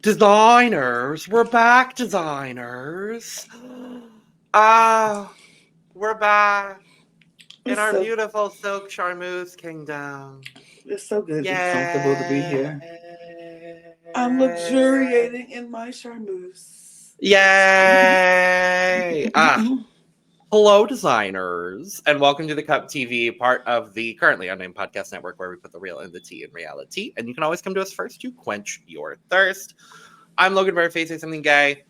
Designers, we're back, designers. We're back in our beautiful silk charmeuse kingdom. It's so good and comfortable to be Yay! here. I'm luxuriating in my charmeuse. Yay! Hello, designers, and welcome to the Cup TV, part of the Currently Unnamed Podcast Network, where we put the real in the tea in reality. And you can always come to us first to quench your thirst. I'm Logan Say something gay.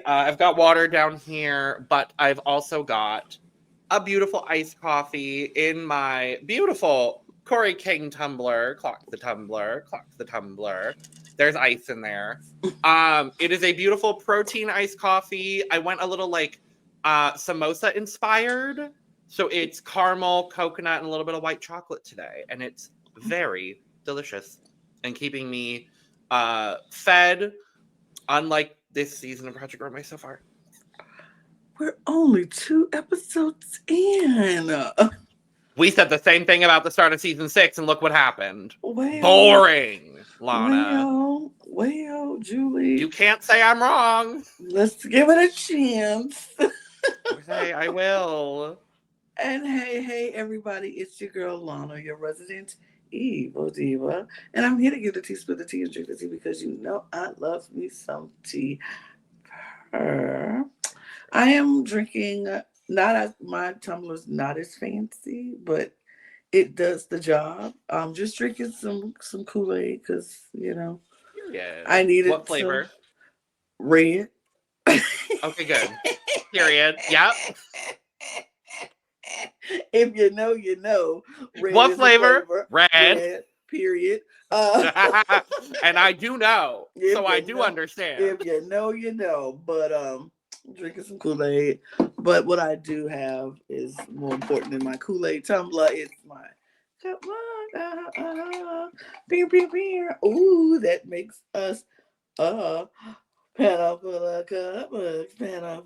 I've got water down here, but I've also got a beautiful iced coffee in my beautiful Corey King tumbler. Clock the tumbler. There's ice in there. It is a beautiful protein iced coffee. I went a little samosa inspired. So it's caramel, coconut, and a little bit of white chocolate today. And it's very delicious and keeping me fed, unlike this season of Project Runway so far. We're only 2 episodes in. We said the same thing about the start of season 6, and look what happened. Well, boring, Lana. Well, Julie. You can't say I'm wrong. Let's give it a chance. Hey, I will. And hey, everybody, it's your girl, Lana, your resident evil diva. And I'm here to give the tea, spill the tea, and drink the tea because you know I love me some tea. I am drinking, my tumbler's not as fancy, but it does the job. I'm just drinking some Kool-Aid because, I needed what flavor? Red. Okay, good. Period. Yep. If you know, you know. Red what flavor? Red. Period. And I do know, so I do understand. If you know, you know. But drinking some Kool-Aid. But what I do have is more important than my Kool-Aid tumbler. It's my cup mug. Beer. Ooh, that makes us panel full of cup mugs, beer.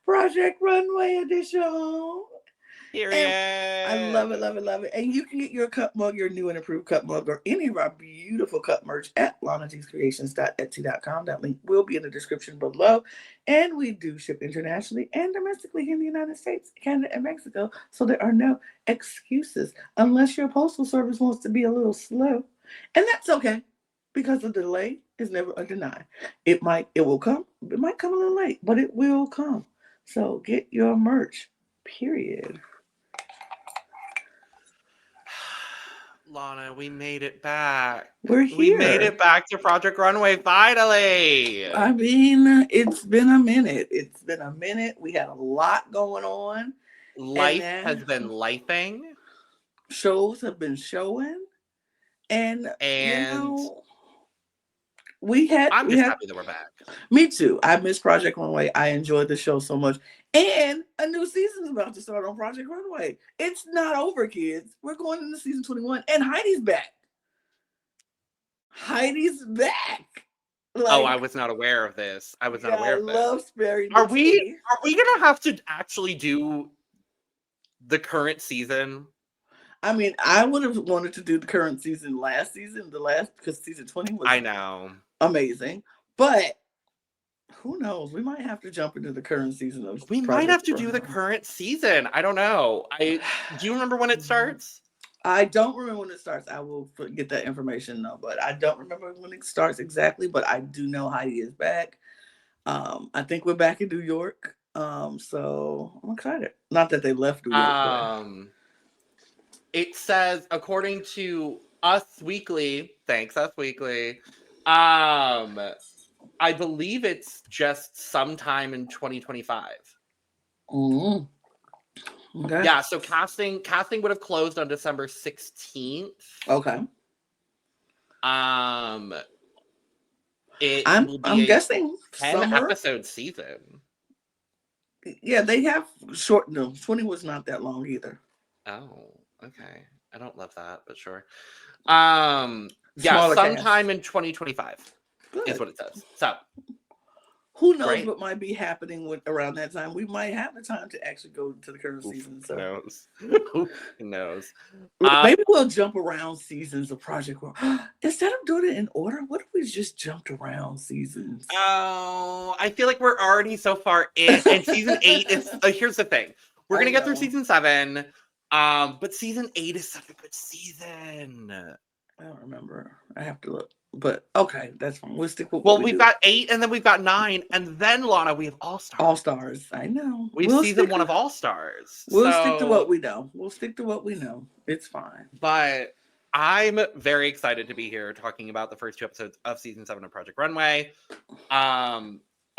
Project Runway edition. Period. I love it. And you can get your cup mug, your new and improved cup mug, or any of our beautiful cup merch at lanatcreations.etsy.com. That link will be in the description below. And we do ship internationally and domestically in the United States, Canada, and Mexico. So there are no excuses unless your postal service wants to be a little slow. And that's okay, because a delay is never a deny. It might come a little late, but it will come. So get your merch, period. Lana, we made it back. We're here. We made it back to Project Runway, finally. I mean, it's been a minute. We had a lot going on. Life has been lifing. Shows have been showing. And I'm just happy that we're back. Me too. I miss Project Runway. I enjoyed the show so much. And a new season's about to start on Project Runway. It's not over, kids. We're going into season 21, and Heidi's back. I was not aware of this. I love Sperry. Are we gonna have to actually do the current season? I mean, I would have wanted to do the current season because season 20 was amazing. But who knows? We might have to jump into the current season of We might have to do the current season. I don't know. Do you remember when it starts? I don't remember when it starts. I will get that information though, but I don't remember when it starts exactly. But I do know Heidi is back. I think we're back in New York. So I'm excited. Not that they left New York. It says, according to Us Weekly, thanks Us Weekly, I believe it's just sometime in 2025. Mm-hmm. Okay. Yeah, so casting would have closed on December 16th. Okay. I'm guessing 10 episode season. Yeah, they have shortened them. 20 was not that long either. Oh. Okay, I don't love that, but sure. Sometime in 2025 is what it says. So, who knows Right. what might be happening around that time. We might have the time to actually go to the current season. So Who knows? Who knows? maybe we'll jump around seasons of Project Runway. Instead of doing it in order, what if we just jumped around seasons? Oh, I feel like we're already so far in. And season 8 is. Here's the thing: we're gonna get through season 7, but season 8 is such a good season. I don't remember. I have to look. But okay, that's fine. We'll stick with well, we've got 8, and then we've got 9, and then Lana, we have All Stars. All Stars. I know. We've season 1 of All Stars. We'll stick to what we know. It's fine. But I'm very excited to be here talking about the first 2 episodes of season 7 of Project Runway.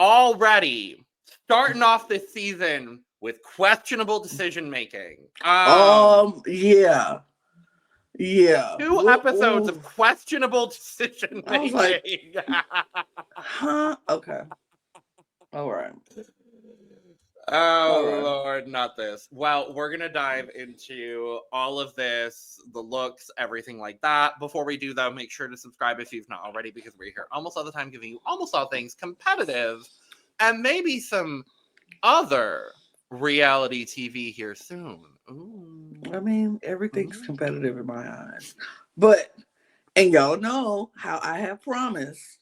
Already starting off this season with questionable decision making. Yeah. 2 episodes of questionable decision making. Like, huh? Okay. All right. Lord, not this. Well, we're going to dive into all of this, the looks, everything like that. Before we do, though, make sure to subscribe if you've not already, because we're here almost all the time giving you almost all things competitive and maybe some other reality TV here soon. Ooh. I mean, everything's competitive in my eyes. But, and y'all know how I have promised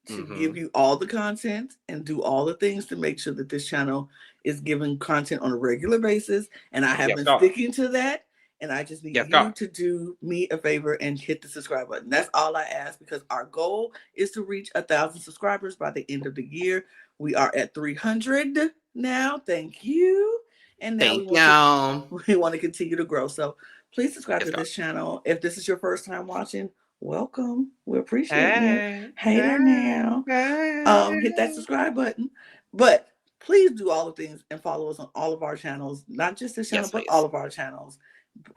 to give you all the content and do all the things to make sure that this channel is giving content on a regular basis. And I have been sticking to that. And I just need you to do me a favor and hit the subscribe button. That's all I ask, because our goal is to reach 1,000 subscribers by the end of the year. We are at 300 now. Thank you. And now we want to continue to grow. So please subscribe to this channel. If this is your first time watching, welcome. We appreciate you. Hey there now. Hit that subscribe button. But please do all the things and follow us on all of our channels, not just this channel, but all of our channels.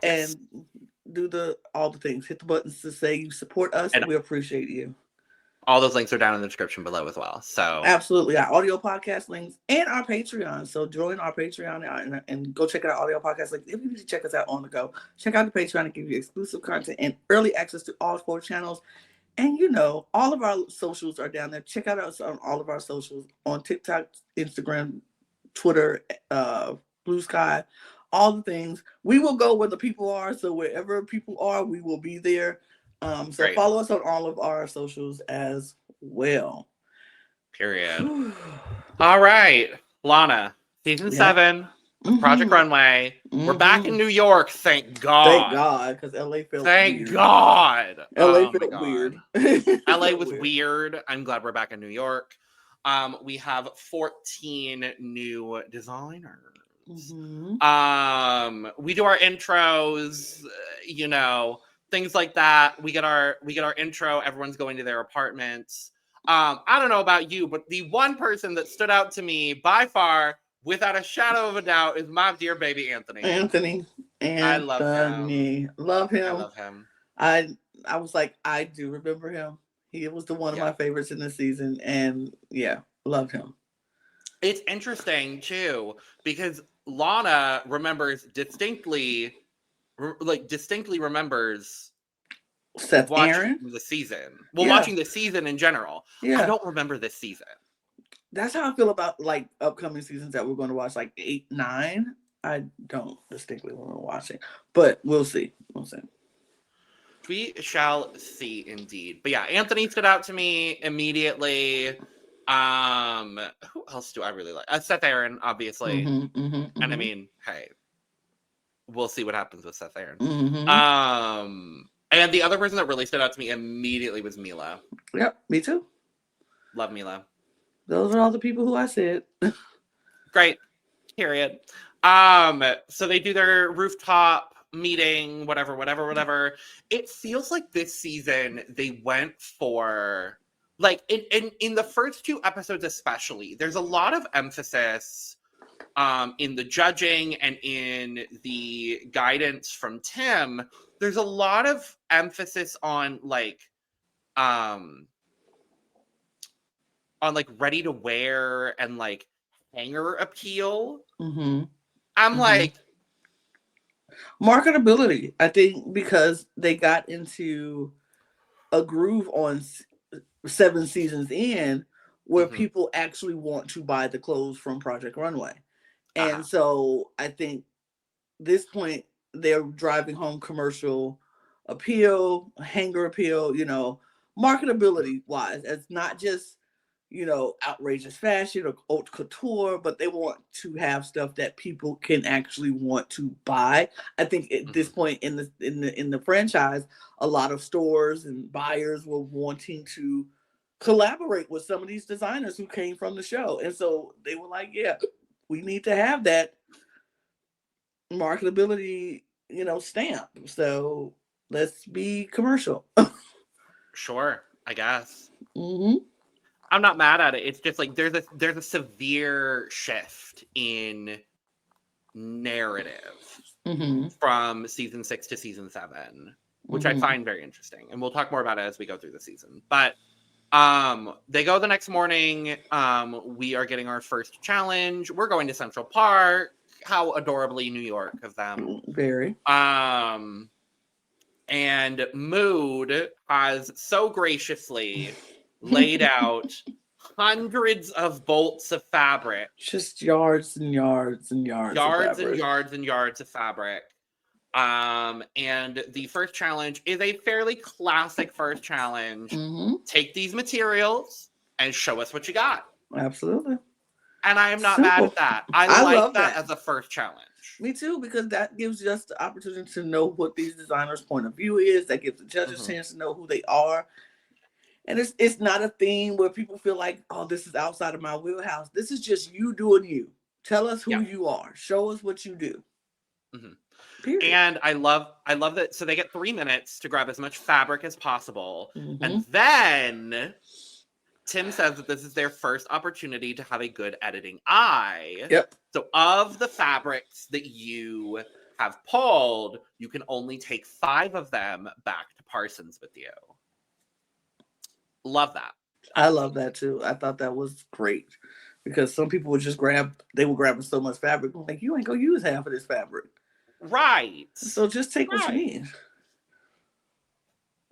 And do all the things. Hit the buttons to say you support us, and we appreciate you. All those links are down in the description below as well. So absolutely, our audio podcast links and our Patreon. So join our Patreon and go check out our audio podcast links. If you need to check us out on the go, check out the Patreon and give you exclusive content and early access to all 4 channels. And all of our socials are down there. Check out us on all of our socials on TikTok, Instagram, Twitter, Blue Sky, all the things. We will go where the people are. So wherever people are, we will be there. So follow us on all of our socials as well. Period. All right, Lana, season 7, Project Runway. We're back in New York. Thank God. Thank God, because LA felt weird. God. LA felt weird. LA was weird. I'm glad we're back in New York. We have 14 new designers. We do our intros, things like that. We get our intro. Everyone's going to their apartments. I don't know about you, but the one person that stood out to me by far, without a shadow of a doubt, is my dear baby Anthony. I love him. Love him. I love him. I was like, I do remember him. He was the one of my favorites in the season, and love him. It's interesting too, because Lana remembers distinctly remembers Seth Aaron the season. Well, watching the season in general. I don't remember this season. That's how I feel about like upcoming seasons that we're going to watch, like 8, 9. I don't distinctly remember watching, but we'll see. We shall see, indeed. But yeah, Anthony stood out to me immediately. Who else do I really like? Seth Aaron, obviously. And I mean, hey, we'll see what happens with Seth Aaron. And the other person that really stood out to me immediately was Mila. Yep, me too. Love Mila. Those are all the people who I said. Great. Period. So they do their rooftop meeting, whatever. It feels like this season they went for, like, in the first 2 episodes especially, there's a lot of emphasis in the judging and in the guidance from Tim. There's a lot of emphasis on like ready to wear and like hanger appeal. I'm like, marketability, I think, because they got into a groove on 7 seasons in where people actually want to buy the clothes from Project Runway. And so I think this point they're driving home commercial appeal, hanger appeal, marketability wise. It's not just, outrageous fashion or haute couture, but they want to have stuff that people can actually want to buy. I think at this point in the franchise, a lot of stores and buyers were wanting to collaborate with some of these designers who came from the show. And so they were like, yeah, we need to have that marketability, stamp. So let's be commercial. Sure, I guess. Mm-hmm. I'm not mad at it. It's just like there's a severe shift in narrative from season 6 to season 7, which I find very interesting. And we'll talk more about it as we go through the season. But they go the next morning. We are getting our first challenge. We're going to Central Park. How adorably New York of them. Very. And Mood has so graciously laid out hundreds of bolts of fabric. Just yards and yards and yards. Yards and yards and yards of fabric. And the first challenge is a fairly classic first challenge. Take these materials and show us what you got. Absolutely. And I am not mad at that. I like that as a first challenge. Me too, because that gives us the opportunity to know what these designers' point of view is. That gives the judges a chance to know who they are. And it's not a theme where people feel like, oh, this is outside of my wheelhouse. This is just you doing you. Tell us who you are. Show us what you do. Period. And I love that. So they get 3 minutes to grab as much fabric as possible. And then Tim says that this is their first opportunity to have a good editing eye. Yep. So of the fabrics that you have pulled, you can only take 5 of them back to Parsons with you. Love that. I love that too. I thought that was great because some people would just they were grabbing so much fabric. Like, you ain't gonna use half of this fabric. Right. So just take what you need.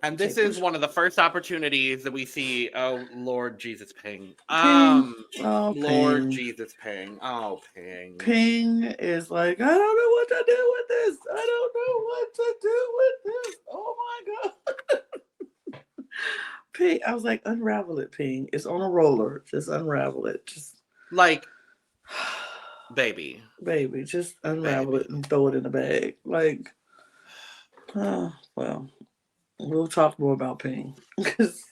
And this is one of the first opportunities that we see. Oh, Lord Jesus, Ping. Lord Jesus, Ping. Oh, Ping. Ping is like, I don't know what to do with this. I don't know what to do with this. Oh my God. Ping. I was like, unravel it, Ping. It's on a roller. Just unravel it. Just like, baby, just unravel it and throw it in the bag. Like, well, we'll talk more about Ping.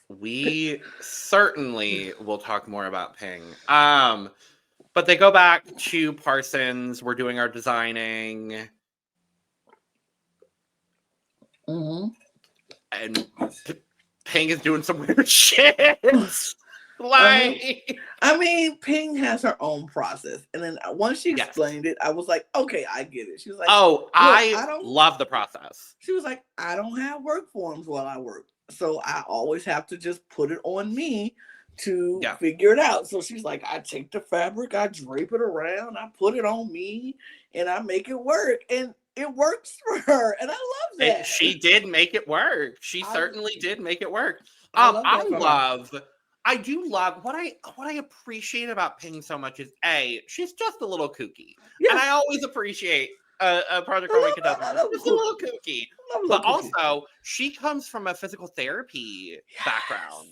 We certainly will talk more about Ping. But they go back to Parsons. We're doing our designing. And Ping is doing some weird shit. I mean, Ping has her own process. And then once she explained it, I was like, okay, I get it. She was like, I love the process. She was like, I don't have work forms while I work. So I always have to just put it on me to figure it out. So she's like, I take the fabric, I drape it around, I put it on me, and I make it work. And it works for her. And I love that. She did make it work. She certainly did make it work. I do love what I appreciate about Ping so much is she's just a little kooky, and I always appreciate a Project Runway contestant just a little kooky. But also, she comes from a physical therapy background,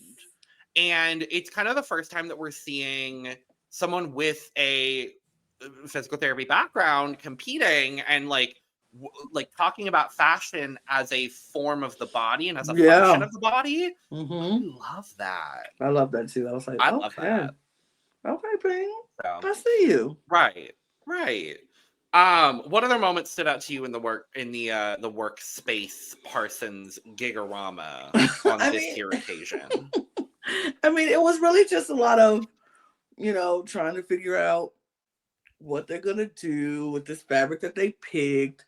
and it's kind of the first time that we're seeing someone with a physical therapy background competing and like talking about fashion as a form of the body and as a function of the body. I love that. I love that too. I was like, I love that. Okay, Ping. So, I see you. Right. What other moments stood out to you in the workspace Parsons Gigorama on this here occasion? I mean, it was really just a lot of, trying to figure out what they're gonna do with this fabric that they picked.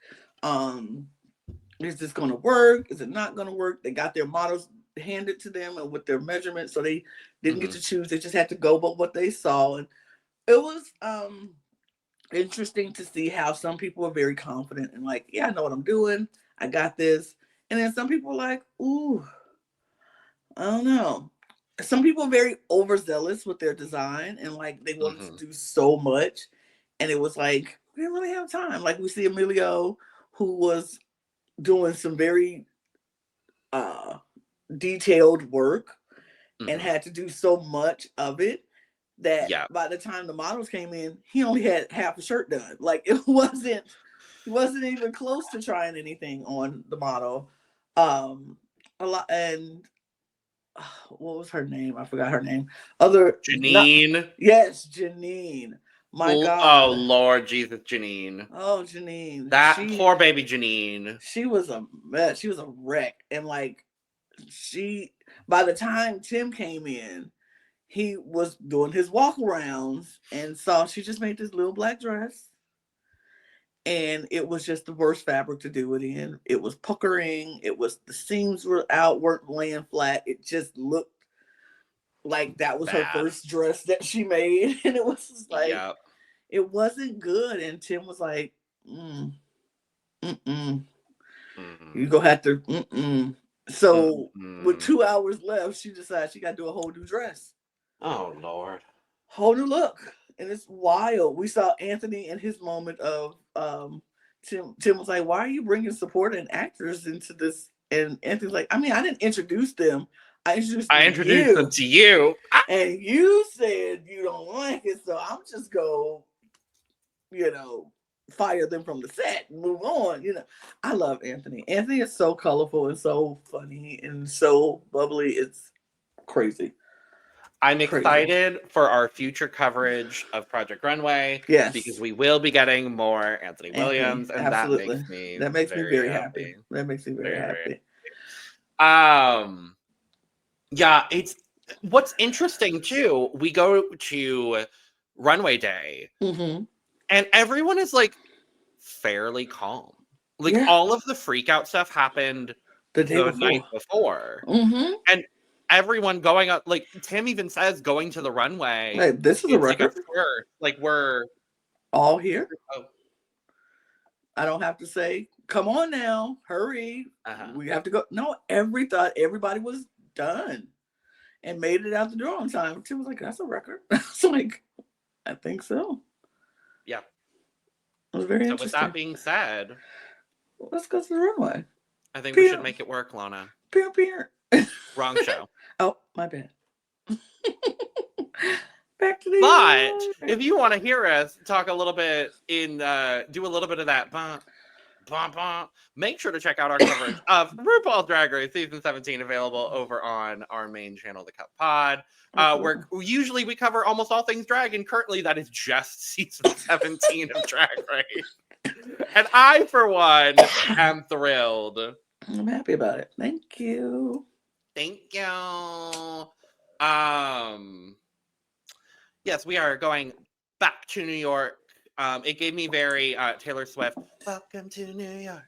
Is this gonna work? Is it not gonna work? They got their models handed to them and with their measurements, so they didn't get to choose. They just had to go by what they saw, and it was interesting to see how some people are very confident and like, yeah, I know what I'm doing. I got this. And then some people are like, ooh, I don't know. some people are very overzealous with their design and like they wanted to do so much, and it was like we didn't really have time. Like we see Emilio, who was doing some very detailed work and had to do so much of it that by the time the models came in, he only had half a shirt done. Like he wasn't even close to trying anything on the model. A lot. And what was her name? I forgot her name. Janine. Yes, Janine. My God. Oh Lord Jesus, Janine. Oh, Janine. That poor baby Janine. She was a mess. She was a wreck. And like by the time Tim came in, he was doing his walk arounds and saw she just made this little black dress. And it was just the worst fabric to do it in. It was puckering. It was, the seams were out, weren't laying flat. It just looked like that was her first dress that she made. And it was just like, it wasn't good. And Tim was like, you gonna have to, So with 2 hours left, she decided she got to do a whole new dress. Oh Lord. Whole new look. And it's wild. We saw Anthony in his moment of Tim was like, why are you bringing supporting actors into this? And Anthony's like, I mean, I didn't introduce them. I introduced them to you. And you said you don't like it, so I'm just go, fire them from the set and move on. I love Anthony. Anthony is so colorful and so funny and so bubbly. It's crazy. I'm excited for our future coverage of Project Runway. Yes. Because we will be getting more Anthony Williams. And absolutely. that makes me very happy. That makes me very happy. Yeah, it's what's interesting too. We go to Runway Day and everyone is like fairly calm. Like all of the freak out stuff happened the night before. And everyone going up, like Tim even says, going to the runway. Hey, this is a record. Like we're all here. Oh. I don't have to say, come on now, hurry. We have to go. No, everybody was done and made it out the door on time. Tim was like, that's a record. It's like, I think so. Yeah. It was very interesting. With that being said, let's go to the runway. I think we should make it work, Lana. Peer. Wrong show. Oh, my bad. Back to the. But if you want to hear us talk a little bit do a little bit of that make sure to check out our coverage of RuPaul's Drag Race Season 17, available over on our main channel, The Cup Pod, where usually we cover almost all things drag, and currently that is just Season 17 of Drag Race. And I, for one, am thrilled. I'm happy about it. Thank you. Thank you. Yes, we are going back to New York. It gave me very Taylor Swift, Welcome to New York.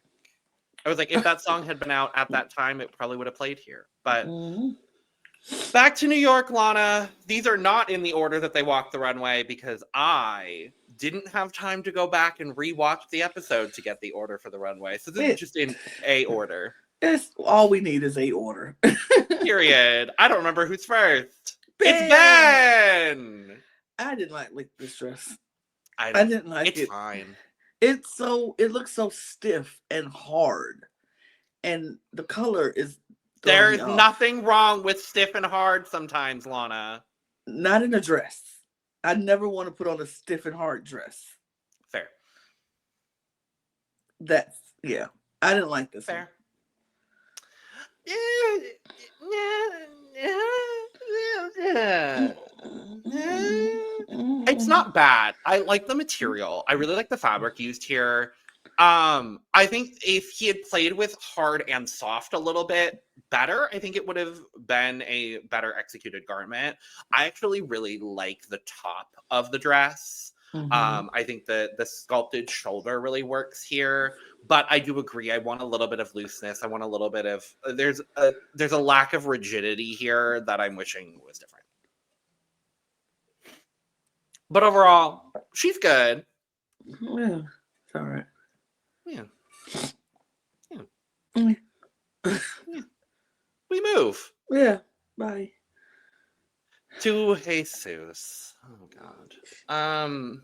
I was like, if that song had been out at that time, it probably would have played here. But back to New York, Lana. These are not in the order that they walked the runway because I didn't have time to go back and rewatch the episode to get the order for the runway. So this is just in a order. It's all we need is a order. Period. I don't remember who's first. Ben! It's Ben! I didn't like this dress. I didn't like it. It's fine. It looks so stiff and hard. And the color is there's nothing wrong with stiff and hard sometimes, Lana. Not in a dress. I never want to put on a stiff and hard dress. Fair. I didn't like this. Fair. It's not bad. I like the material. I really like the fabric used here. I think if he had played with hard and soft a little bit better, I think it would have been a better executed garment. I actually really like the top of the dress. I think the sculpted shoulder really works here, but I do agree. I want a little bit of looseness. I want a little bit of there's a lack of rigidity here that I'm wishing was different. But overall, she's good. Yeah, it's all right. Yeah. We move. Yeah. Bye. To Jesus. Oh God.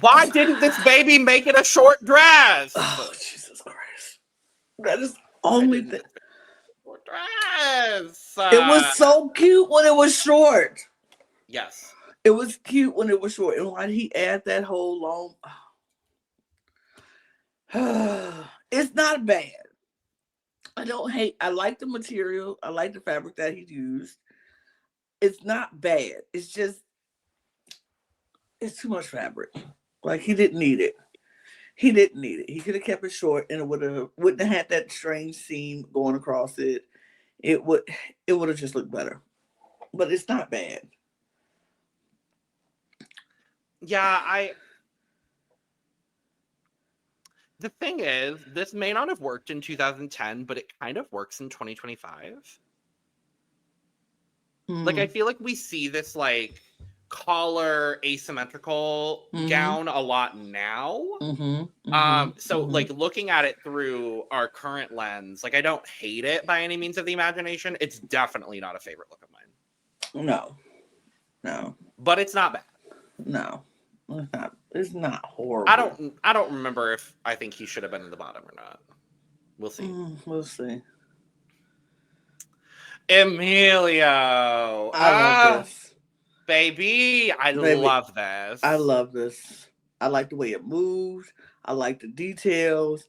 Why didn't this baby make it a short dress? Oh, Jesus Christ. That is the only thing. Short dress. It was so cute when it was short. Yes. It was cute when it was short. And why did he add that whole long? It's not bad. I don't hate. I like the material. I like the fabric that he used. It's not bad. It's just, it's too much fabric. Like, he didn't need it. He didn't need it. He could have kept it short, and it wouldn't have had that strange seam going across it. It would have just looked better. But it's not bad. Yeah, the thing is, this may not have worked in 2010, but it kind of works in 2025. Like, I feel like we see this, like, collar asymmetrical gown a lot now. So like, looking at it through our current lens, like, I don't hate it by any means of the imagination. It's definitely not a favorite look of mine. No. But it's not bad. No. It's not horrible. I don't remember if I think he should have been in the bottom or not. We'll see. We'll see. Emilio. I love this. Baby, I love this. I love this. I like the way it moves. I like the details.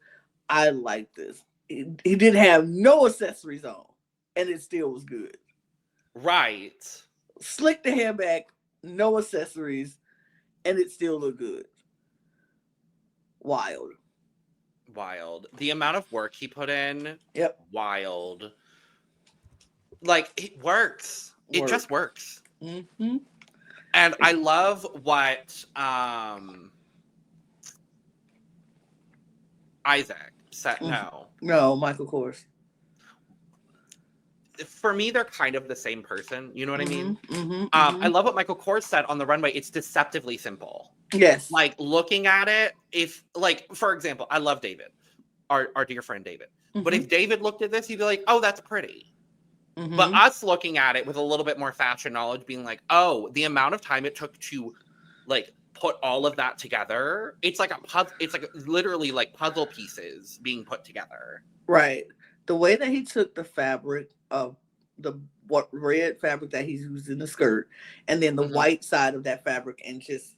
I like this. He didn't have no accessories on, and it still was good. Right. Slick the hair back, no accessories, and it still looked good. Wild. The amount of work he put in. Yep. Wild. Like, it works. It just works. Mm-hmm. And I love what Isaac said. No, Michael Kors. For me, they're kind of the same person. You know what I mean? I love what Michael Kors said on the runway. It's deceptively simple. Yes. Like, looking at it, if, like, for example, I love David, our dear friend David. But if David looked at this, he'd be like, oh, that's pretty. But us looking at it with a little bit more fashion knowledge, being like, oh, the amount of time it took to, like, put all of that together, it's like a puzzle. It's like literally like puzzle pieces being put together. Right. The way that he took the fabric of what red fabric that he's used in the skirt, and then the white side of that fabric, and just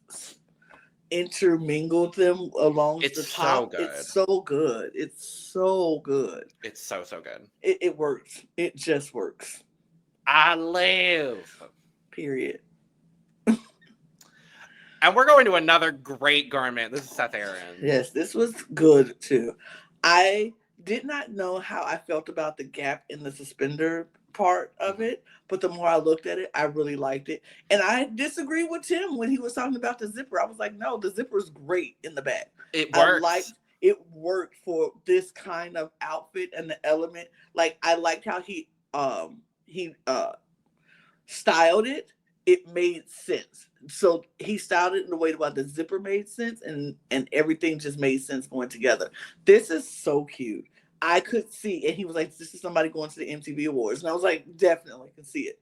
intermingled them along the top. It's so good. It's so good. It's so good. It works. It just works. I live. Period. And we're going to another great garment. This is Seth Aaron. Yes, this was good too. I did not know how I felt about the gap in the suspender part of it, but the more I looked at it, I really liked it. And I disagree with Tim when he was talking about the zipper. I was like, no, the zipper's great in the back. It works. It worked for this kind of outfit and the element. Like, I liked how he styled it. It made sense. So he styled it in the way where the zipper made sense, and everything just made sense going together. This is so cute. I could see, and he was like, this is somebody going to the MTV Awards. And I was like, definitely can see it.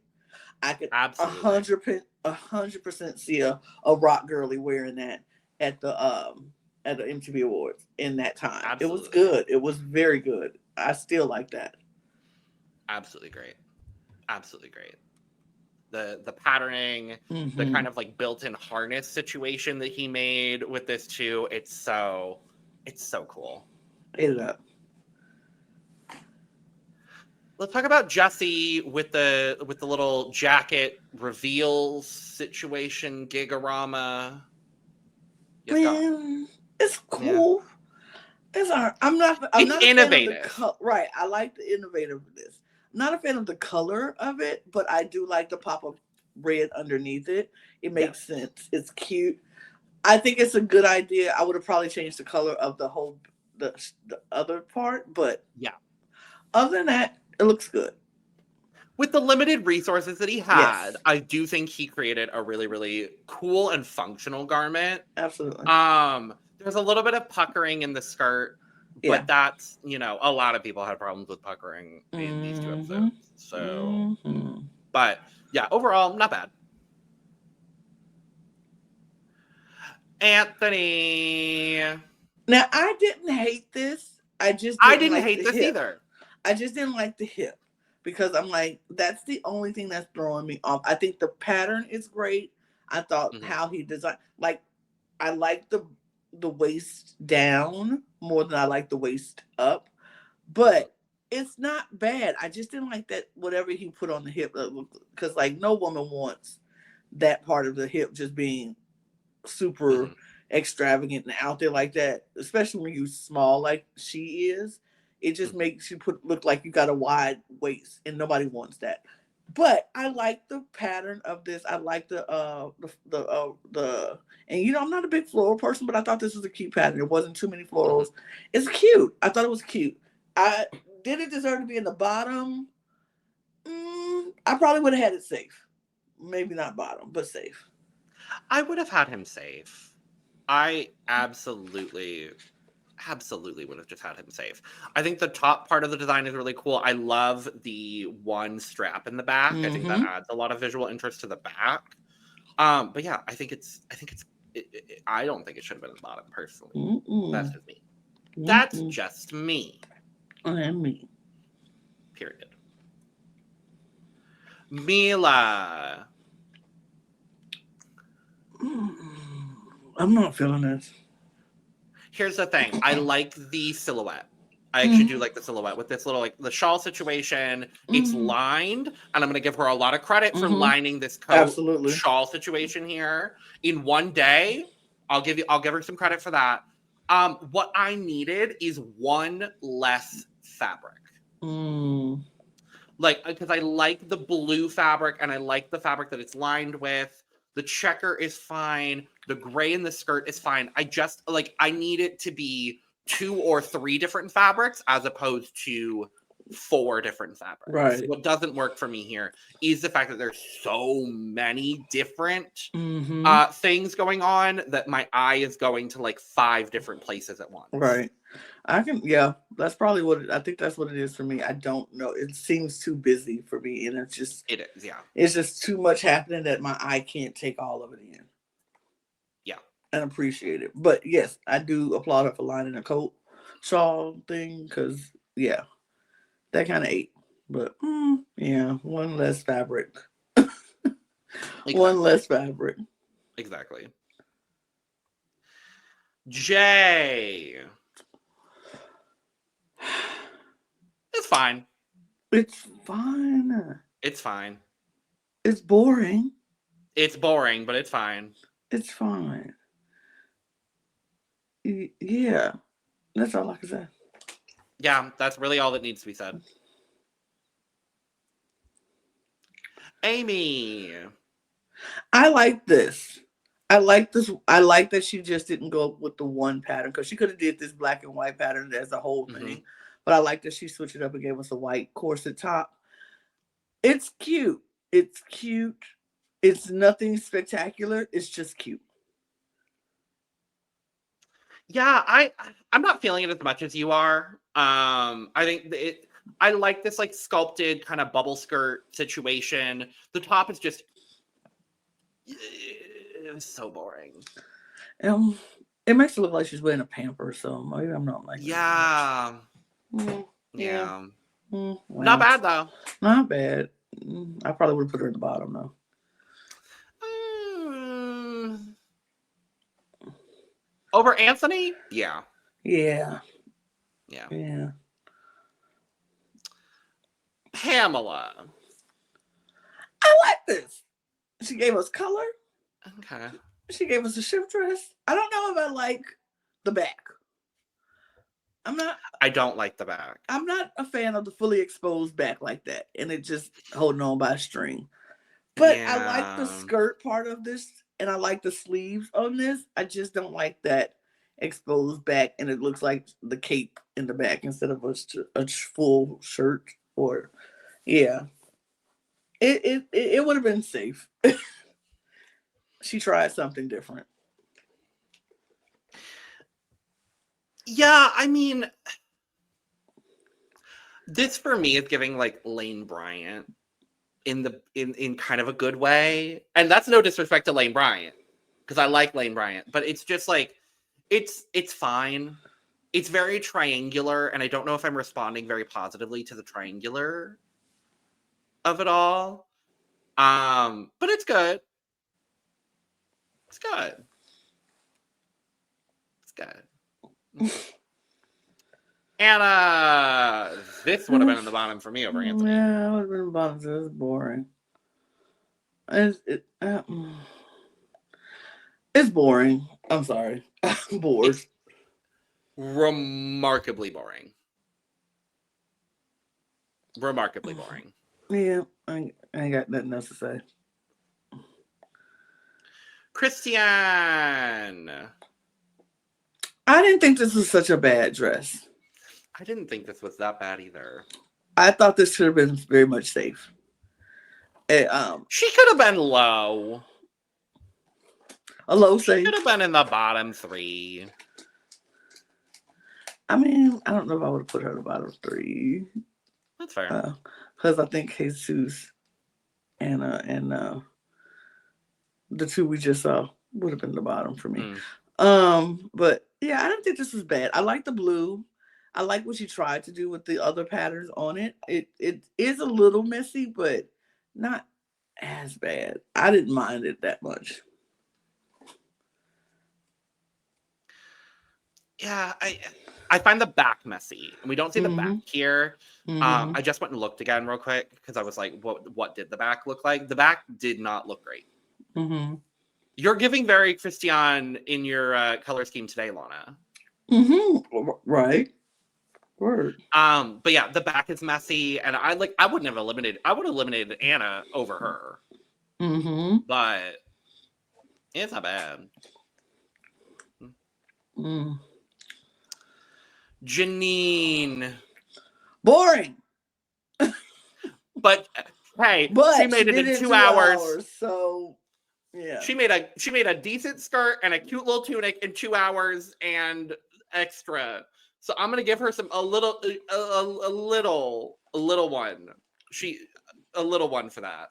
I could 100% see a rock girly wearing that at the MTV Awards in that time. Absolutely. It was good. It was very good. I still like that. Absolutely great. The patterning, the kind of like built-in harness situation that he made with this too. It's so cool. Ate it up. Let's talk about Jessie with the little jacket reveal situation, Gigarama. Man, it's cool. Yeah. I'm not innovative. Right. I like the innovative of this. Not a fan of the color of it, but I do like the pop of red underneath it. It makes sense. It's cute. I think it's a good idea. I would have probably changed the color of the other part, but yeah. Other than that, it looks good. With the limited resources that he had, I do think he created a really, really cool and functional garment. Absolutely. There's a little bit of puckering in the skirt. Yeah. But that's, a lot of people had problems with puckering in these two Mm-hmm. episodes. So, Mm-hmm. but yeah, overall, not bad. Anthony. Now, I didn't hate this. I just I didn't didn't like hate the this hip. either. I just didn't like the hip because I'm like, that's the only thing that's throwing me off. I think the pattern is great. I thought Mm-hmm. how he designed, like, I like the waist down more than I like the waist up, Mm-hmm. but it's not bad. I just didn't like that whatever he put on the hip because like no woman wants that part of the hip just being super Mm-hmm. extravagant and out there like that, especially when you small like she is. It just Mm-hmm. makes you look like you got a wide waist, and nobody wants that. But I like the pattern of this. I like the and I'm not a big floral person, but I thought this was a cute pattern. It wasn't too many Mm-hmm. florals. It's cute. I thought it was cute. I did it deserve to be in the bottom. I probably would have had it safe. Maybe not bottom, but safe. I would have had him safe. I absolutely would have just had him safe. I think the top part of the design is really cool. I love the one strap in the back. I think that Mm-hmm. adds a lot of visual interest to the back. But yeah, I don't think it should have been at the bottom personally. That's Mm-mm. just me. That's Mm-mm. just me. And me. Period. Mila. I'm not feeling this. Here's the thing. I like the silhouette. I actually do Mm-hmm. like the silhouette with this little the shawl situation. It's Mm-hmm. lined, and I'm gonna give her a lot of credit for Mm-hmm. lining this coat Absolutely. shawl situation here in one day. I'll give her some credit for that. What I needed is one less fabric. Mm. Like, because I like the blue fabric and I like the fabric that it's lined with. The checker is fine. The gray in the skirt is fine. I need it to be 2 or 3 different fabrics as opposed to 4 different fabrics. Right. What doesn't work for me here is the fact that there's so many different Mm-hmm. things going on that my eye is going to like 5 different places at once. Right. That's probably I think that's what it is for me. I don't know. It seems too busy for me, and It is, yeah. it's just too much happening that my eye can't take all of it in. Yeah. And appreciate it. But yes, I do applaud her for lining a coat shawl thing because yeah, that kind of ate. But yeah, one less fabric. One Exactly. less fabric. Exactly. Jay. It's fine. It's fine. It's fine. It's boring. It's boring, but it's fine. It's fine. Yeah, that's all I can say. Yeah, that's really all that needs to be said. Amy. I like this. I like this. I like that she just didn't go with the one pattern because she could have did this black and white pattern as a whole Mm-hmm. thing. But I like that she switched it up and gave us a white corset top. It's cute. It's cute. It's nothing spectacular. It's just cute. Yeah, I'm not feeling it as much as you are. I think I like this like sculpted kind of bubble skirt situation. The top is just it's so boring. It makes it look like she's wearing a pamper, so maybe I'm not liking Yeah. it much. Yeah. Well, Not bad though. Not bad. I probably would have put her at the bottom though. Over Anthony? Yeah. Yeah. Yeah. Yeah. Pamela. I like this. She gave us color. Okay. She gave us a shift dress. I don't know if I like the back. I don't like the back. I'm not a fan of the fully exposed back like that, and it just holding on by a string. But I like the skirt part of this, and I like the sleeves on this. I just don't like that exposed back, and it looks like the cape in the back instead of a full shirt. Or yeah, it would have been safe. She tried something different. Yeah, I mean, this for me is giving like Lane Bryant in kind of a good way. And that's no disrespect to Lane Bryant, because I like Lane Bryant, but it's just like it's fine. It's very triangular, and I don't know if I'm responding very positively to the triangular of it all. But it's good. It's good. It's good. Anna, this would have been in the bottom for me over Anthony. Yeah, it would have been bottom. So it's boring. It's boring. I'm sorry. I'm bored. It's remarkably boring. Remarkably boring. Yeah, I ain't got nothing else to say. Christian. I didn't think this was such a bad dress. I didn't think this was that bad either. I thought this should have been very much safe. She could have been low. A low safe. She could have been in the bottom 3. I mean, I don't know if I would have put her in the bottom 3. That's fair. Because I think Jesus and the 2 we just saw would have been the bottom for me. But yeah, I didn't think this was bad. I like the blue. I like what you tried to do with the other patterns on it. It is a little messy, but not as bad. I didn't mind it that much. Yeah, I find the back messy, and we don't see the back here. I just went and looked again real quick because I was like, what did the back look like? The back did not look great. You're giving very Christian in your color scheme today, Lana. Right. Word. But yeah, the back is messy, and I would have eliminated Anna over her. But it's not bad. Janine. Boring. But hey, she made it in 2 hours. So yeah. She made a decent skirt and a cute little tunic in 2 hours and extra. So I'm gonna give her a little one. A little one for that.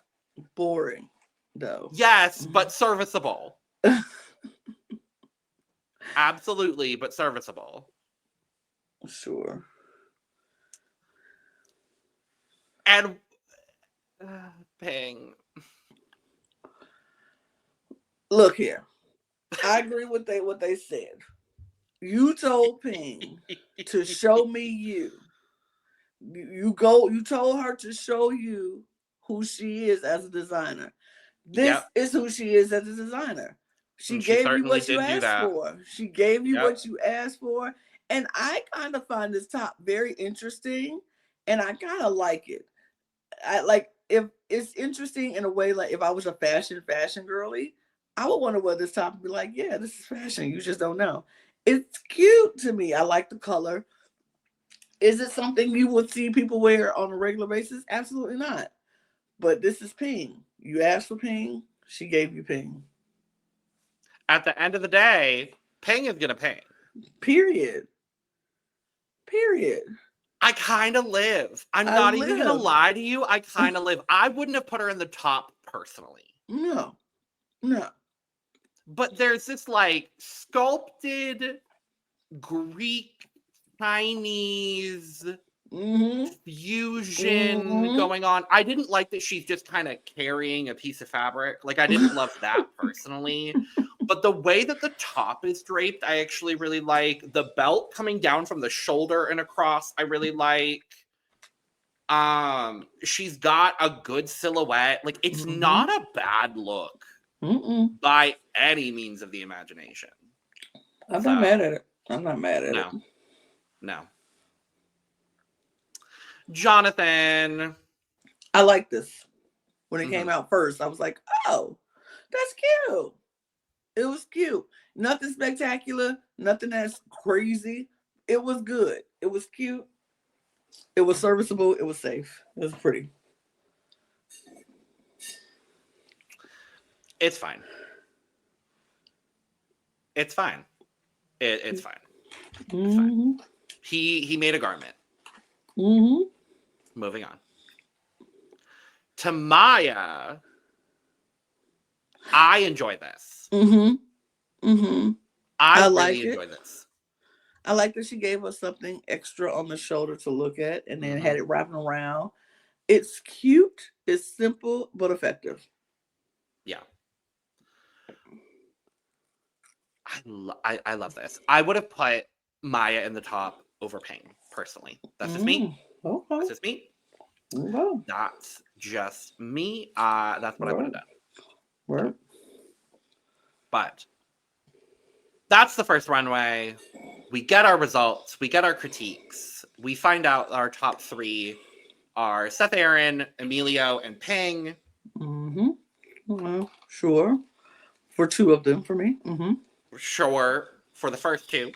Boring, though. Yes, but serviceable. Absolutely, but serviceable. Sure. And Ping. Look here. I agree with what they said. You told Ping to show me you. You told her to show you who she is as a designer. This is who she is as a designer. She gave you what you asked for. She gave you what you asked for. And I kind of find this top very interesting. And I kind of like it. I like if it's interesting in a way, like if I was a fashion girly, I would want to wear this top and be like, yeah, this is fashion. You just don't know. It's cute to me. I like the color. Is it something you would see people wear on a regular basis? Absolutely not. But this is Ping. You asked for Ping. She gave you Ping. At the end of the day, Ping is going to pay. Period. I kind of live. I'm not even going to lie to you. I kind of live. I wouldn't have put her in the top personally. No. But there's this like sculpted Greek Chinese fusion going on. I didn't like that she's just kind of carrying a piece of fabric. Like, I didn't love that personally. But the way that the top is draped, I actually really like. The belt coming down from the shoulder and across, I really like. She's got a good silhouette. Like, it's not a bad look by any means of the imagination. I'm not mad at it. No. Jonathan. I like this. When it came out first, I was like, oh, that's cute. It was cute. Nothing spectacular. Nothing that's crazy. It was good. It was cute. It was serviceable. It was safe. It was pretty. It's fine. It's fine. It's fine. It's fine. He made a garment. Moving on. To Maya, I enjoy this. I really enjoy this. I like that she gave us something extra on the shoulder to look at and then had it wrapping around. It's cute, it's simple, but effective. Yeah. I love this. I would have put Maya in the top over Ping, personally. That's just me. Okay. That's just me. Okay. That's just me. That's what I would have done. Right. But that's the first runway. We get our results. We get our critiques. We find out our top 3 are Seth Aaron, Emilio, and Ping. Well, sure. For 2 of them, for me. Sure. For the first 2.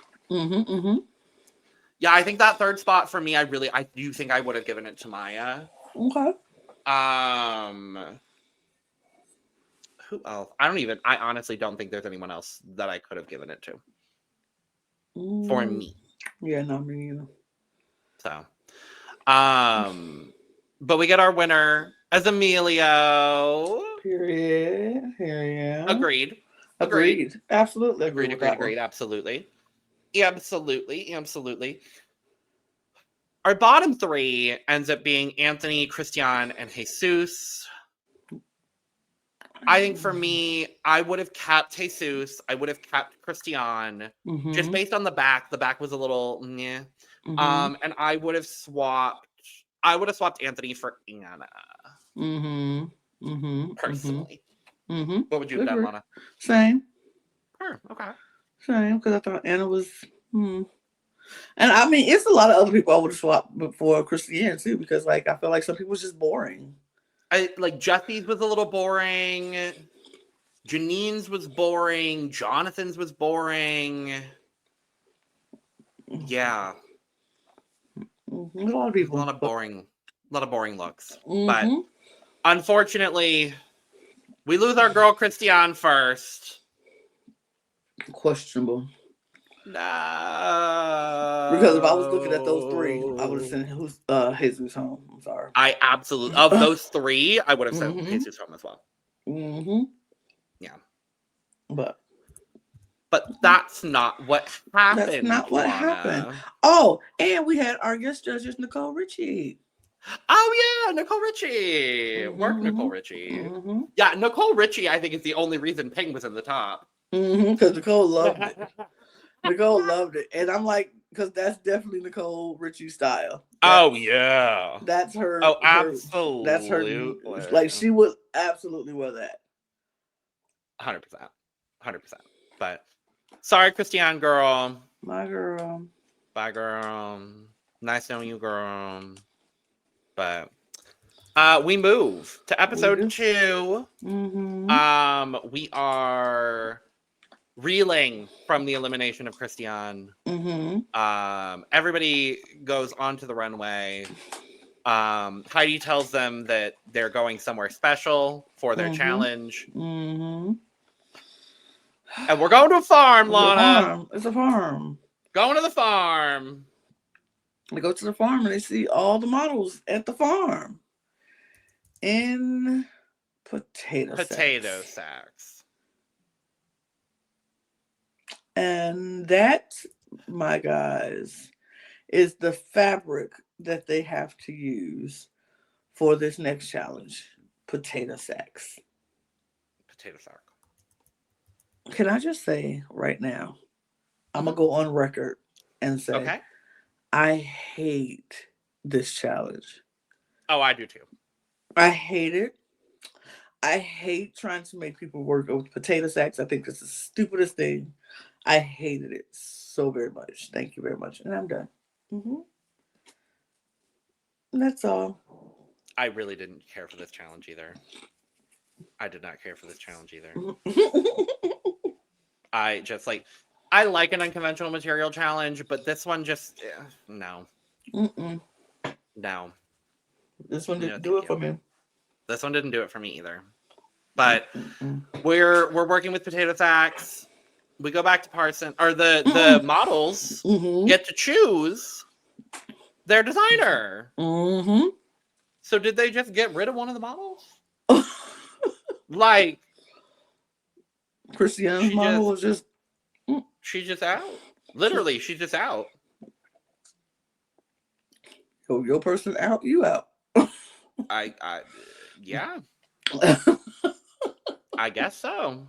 Yeah, I think that third spot for me, I do think I would have given it to Maya. Okay. Who else? I honestly don't think there's anyone else that I could have given it to. For me. Yeah, not me either. So, but we get our winner as Emilio. Period. Agreed. Absolutely. Agreed. Absolutely. Our bottom 3 ends up being Anthony, Christian, and Jesus. I think for me, I would have kept Jesus. I would have kept Christian. Just based on the back. The back was a little meh. And I would have swapped Anthony for Anna. Personally. What would you have done, Lana? Same. Sure, okay. Same, because I thought Anna was And I mean, it's a lot of other people I would have swapped before Christiane too, because like I feel like some people was just boring. Jesse's was a little boring. Janine's was boring. Jonathan's was boring. Yeah. A lot of people. A lot of boring looks. But unfortunately, we lose our girl Christiane first. Questionable. No. Because if I was looking at those 3, I would have sent Jesus home. I'm sorry. I absolutely of those 3, I would have sent Jesus home as well. Yeah. But that's not what happened. That's not what happened. Oh, and we had our guest judges, Nicole Richie. Oh yeah, Nicole Richie. Work Nicole Richie. Yeah, Nicole Richie, I think, is the only reason Ping was in the top. Because Nicole loved it. Nicole loved it. And I'm like, because that's definitely Nicole Richie's style. Yeah. That's her. Oh, absolutely. That's her. Like, she would absolutely wear that. 100%. But sorry, Christiane girl. My girl. Bye, girl. Nice knowing you, girl. But we move to episode 2. We are reeling from the elimination of Christiane. Everybody goes onto the runway. Heidi tells them that they're going somewhere special for their challenge. And we're going to a farm, Lana. It's a farm. Going to the farm. They go to the farm and they see all the models at the farm in potato sacks. And that, my guys, is the fabric that they have to use for this next challenge. Potato sacks. Can I just say right now, I'm going to go on record and say, okay. I hate this challenge. Oh, I do too. I hate it. I hate trying to make people work with potato sacks. I think it's the stupidest thing. I hated it so very much. Thank you very much. And I'm done. That's all. I really didn't care for this challenge either. I did not care for this challenge either. I like an unconventional material challenge, but this one just, no. No. This one didn't do it for me. This one didn't do it for me either. But we're working with potato sacks. we go back to Parson, or the models get to choose their designer. So did they just get rid of one of the models? Like, Christiane's model was just... She's just out. Literally, she's just out. So your person out, you out. Yeah. I guess so.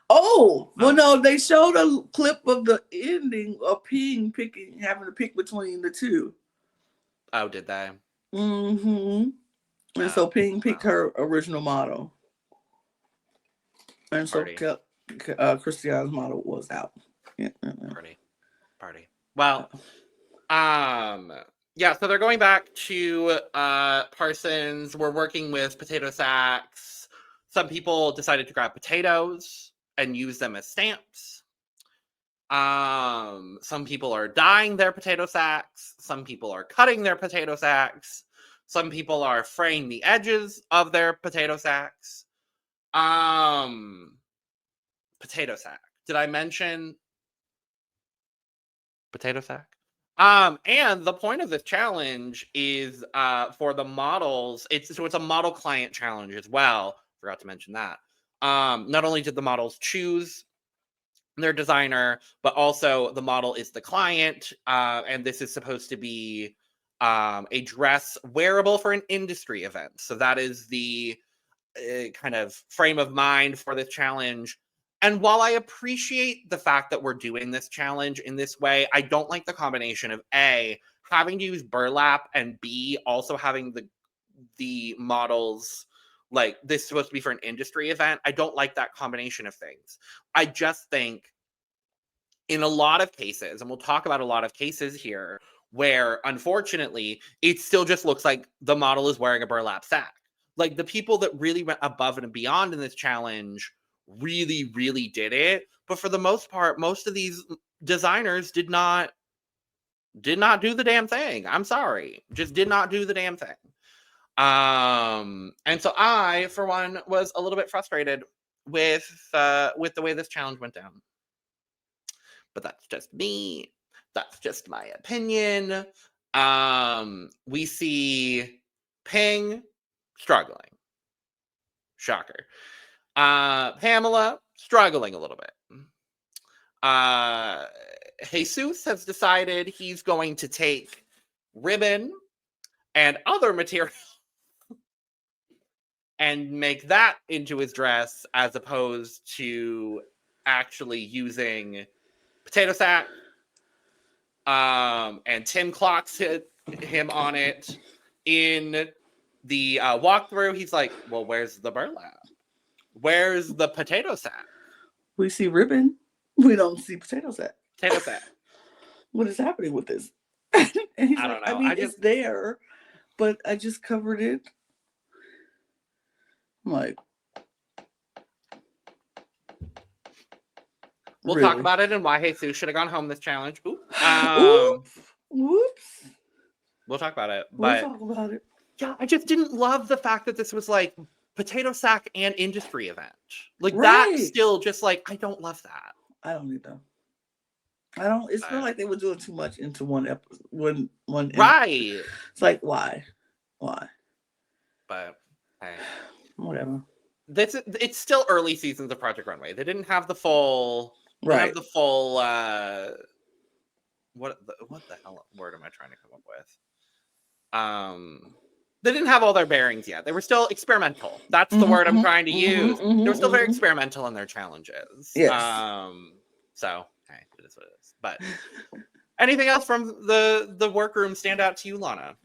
Oh, well, no, they showed a clip of the ending of Ping having to pick between the two. Oh, did they? And so Ping picked her original model. And so Christiane's model was out. Yeah. Party. Well, yeah, so they're going back to Parsons. We're working with potato sacks. Some people decided to grab potatoes and use them as stamps. Some people are dyeing their potato sacks. Some people are cutting their potato sacks. Some people are fraying the edges of their potato sacks. Potato sack. Did I mention potato sack? And the point of this challenge is for the models. It's a model client challenge as well. Forgot to mention that. Not only did the models choose their designer, but also the model is the client, and this is supposed to be a dress wearable for an industry event. So that is the kind of frame of mind for this challenge. And while I appreciate the fact that we're doing this challenge in this way, I don't like the combination of A, having to use burlap, and B, also having the models, like, this is supposed to be for an industry event. I don't like that combination of things. I just think in a lot of cases, and we'll talk about a lot of cases here, where unfortunately it still just looks like the model is wearing a burlap sack. Like, the people that really went above and beyond in this challenge really, really did it. But for the most part, most of these designers did not do the damn thing. I'm sorry. Just did not do the damn thing. And so I, for one, was a little bit frustrated with the way this challenge went down. But that's just me. That's just my opinion. We see Ping struggling. Shocker. Pamela struggling a little bit. Jesus has decided he's going to take ribbon and other material and make that into his dress, as opposed to actually using potato sack. And Tim clocks him on it in the walkthrough. He's like, well, where's the burlap? Where's the potato sack? We see ribbon. We don't see potato sack. Potato sack. What is happening with this? And he's I like, don't know. I mean, it's there, but I just covered it. I'm like, we'll talk about it and why Jesus should have gone home this challenge. Whoops. We'll talk about it. But we'll talk about it. Yeah, I just didn't love the fact that this was like potato sack and industry event. Like, that still just, like, I don't love that. I don't either. I don't. It's not like they were doing too much into one episode. One. Right. It's like, why? But hey, whatever. It's still early seasons of Project Runway. They didn't have the full. Right. The full. What the hell word am I trying to come up with? They didn't have all their bearings yet. They were still experimental. That's the word I'm trying to use. They were still very experimental in their challenges. Yes. So, hey, it is what it is. But anything else from the workroom stand out to you, Lana?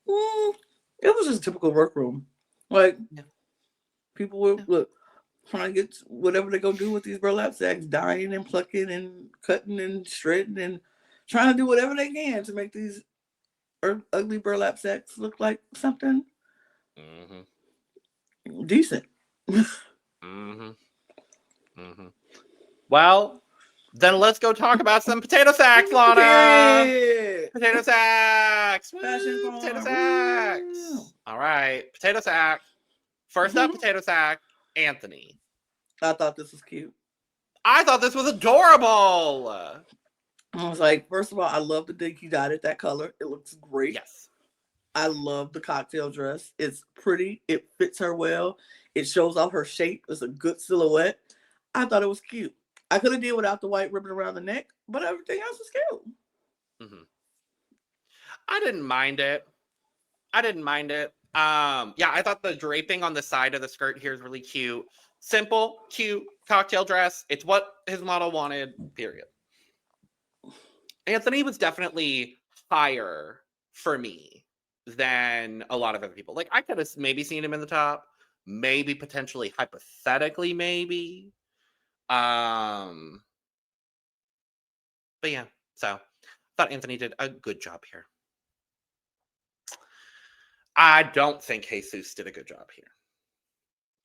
It was just a typical workroom. Like, people were trying to get whatever they're going to do with these burlap sacks, dyeing and plucking and cutting and shredding and trying to do whatever they can to make these ugly burlap sacks look like something decent. Well, then let's go talk about some potato sacks, Lana. Period. Potato sacks. Potato sacks. All right, potato sack. First up, potato sack. Anthony. I thought this was cute. I thought this was adorable. I was like, first of all, I love the dinky dyed that color. It looks great. Yes. I love the cocktail dress. It's pretty. It fits her well. It shows off her shape. It's a good silhouette. I thought it was cute. I could have did without the white ribbon around the neck, but everything else was cute. Mm-hmm. I didn't mind it. Yeah, I thought the draping on the side of the skirt here is really cute. Simple, cute cocktail dress. It's what his model wanted, period. Anthony was definitely higher for me than a lot of other people. Like, I could have maybe seen him in the top, maybe potentially, hypothetically, maybe. But yeah, so I thought Anthony did a good job here. I don't think Jesus did a good job here.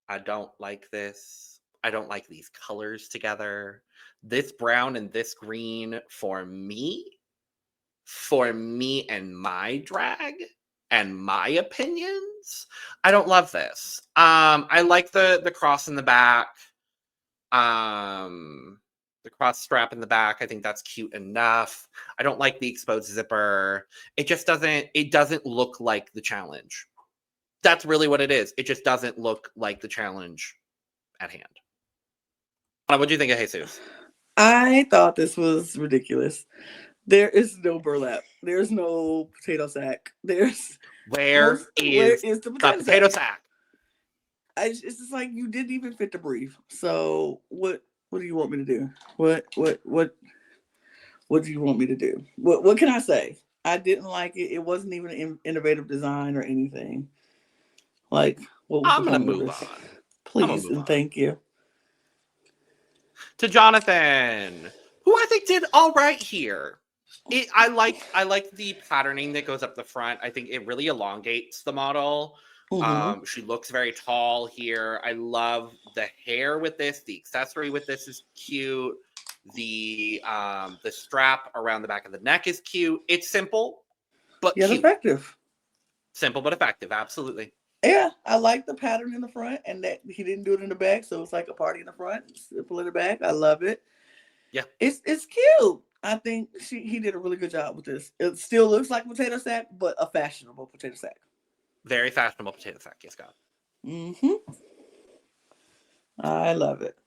I don't like this. I don't like these colors together. This brown and this green for me and my drag and my opinions, I don't love this. I like the cross in the back. The cross strap in the back, I think that's cute enough. I don't like the exposed zipper. It doesn't look like the challenge. That's really what it is. It just doesn't look like the challenge at hand. What do you think of Jesus? I thought this was ridiculous. There is no burlap. There's no potato sack. Where is the potato sack? It's just like you didn't even fit the brief. So what do you want me to do? What do you want me to do? What can I say? I didn't like it. It wasn't even an innovative design or anything. Like, what was I'm gonna move on. Please and thank you. To Jonathan, who I think did all right here. I like the patterning that goes up the front. I think it really elongates the model. Mm-hmm. She looks very tall here. I love the hair with this. The accessory with this is cute. The strap around the back of the neck is cute. It's simple, but cute. Effective. Simple but effective. Absolutely. Yeah, I like the pattern in the front, and that he didn't do it in the back, so it's like a party in the front, simple in the back. I love it. Yeah, it's cute. I think he did a really good job with this. It still looks like a potato sack, but a fashionable potato sack. Very fashionable potato sack, yes, God. Mm-hmm. I love it.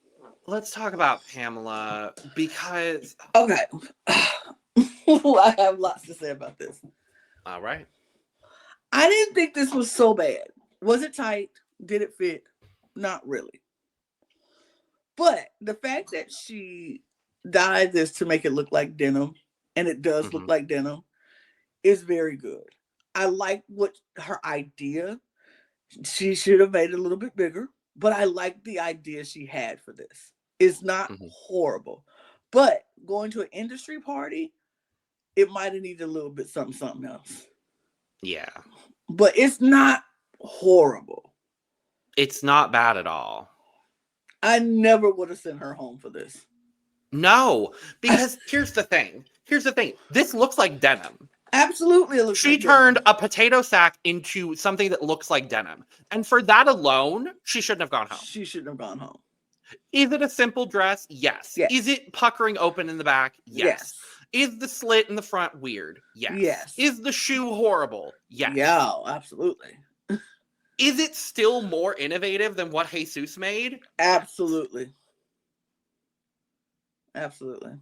Let's talk about Pamela, because... Okay. I have lots to say about this. All right. I didn't think this was so bad. Was it tight? Did it fit? Not really. But the fact that she dyed this to make it look like denim, and it does look like denim, is very good. I like what her idea. She should have made it a little bit bigger, but I like the idea she had for this. It's not horrible. But going to an industry party, it might have needed a little bit something else. Yeah. But it's not horrible. It's not bad at all. I never would have sent her home for this. No, because here's the thing. This looks like denim. Absolutely. It looks she turned a potato sack into something that looks like denim. And for that alone, she shouldn't have gone home. She shouldn't have gone home. Is it a simple dress? Yes. Is it puckering open in the back? Yes. Is the slit in the front weird? Yes. Is the shoe horrible? Yes. Yeah, absolutely. Is it still more innovative than what Jesus made? Absolutely. Absolutely.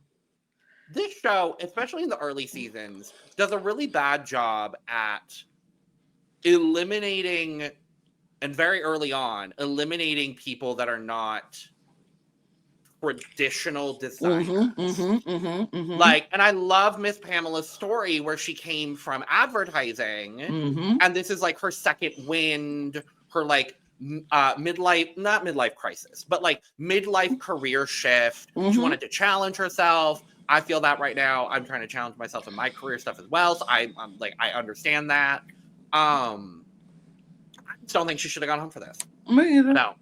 This show, especially in the early seasons, does a really bad job at eliminating, and very early on, eliminating people that are not traditional designers. Like, and I love Miss Pamela's story where she came from advertising, and this is like her second wind, her like not midlife crisis, but like midlife career shift. She wanted to challenge herself. I feel that right now. I'm trying to challenge myself in my career stuff as well. So I'm like, I understand that. I just don't think she should have gone home for this. Me either. No.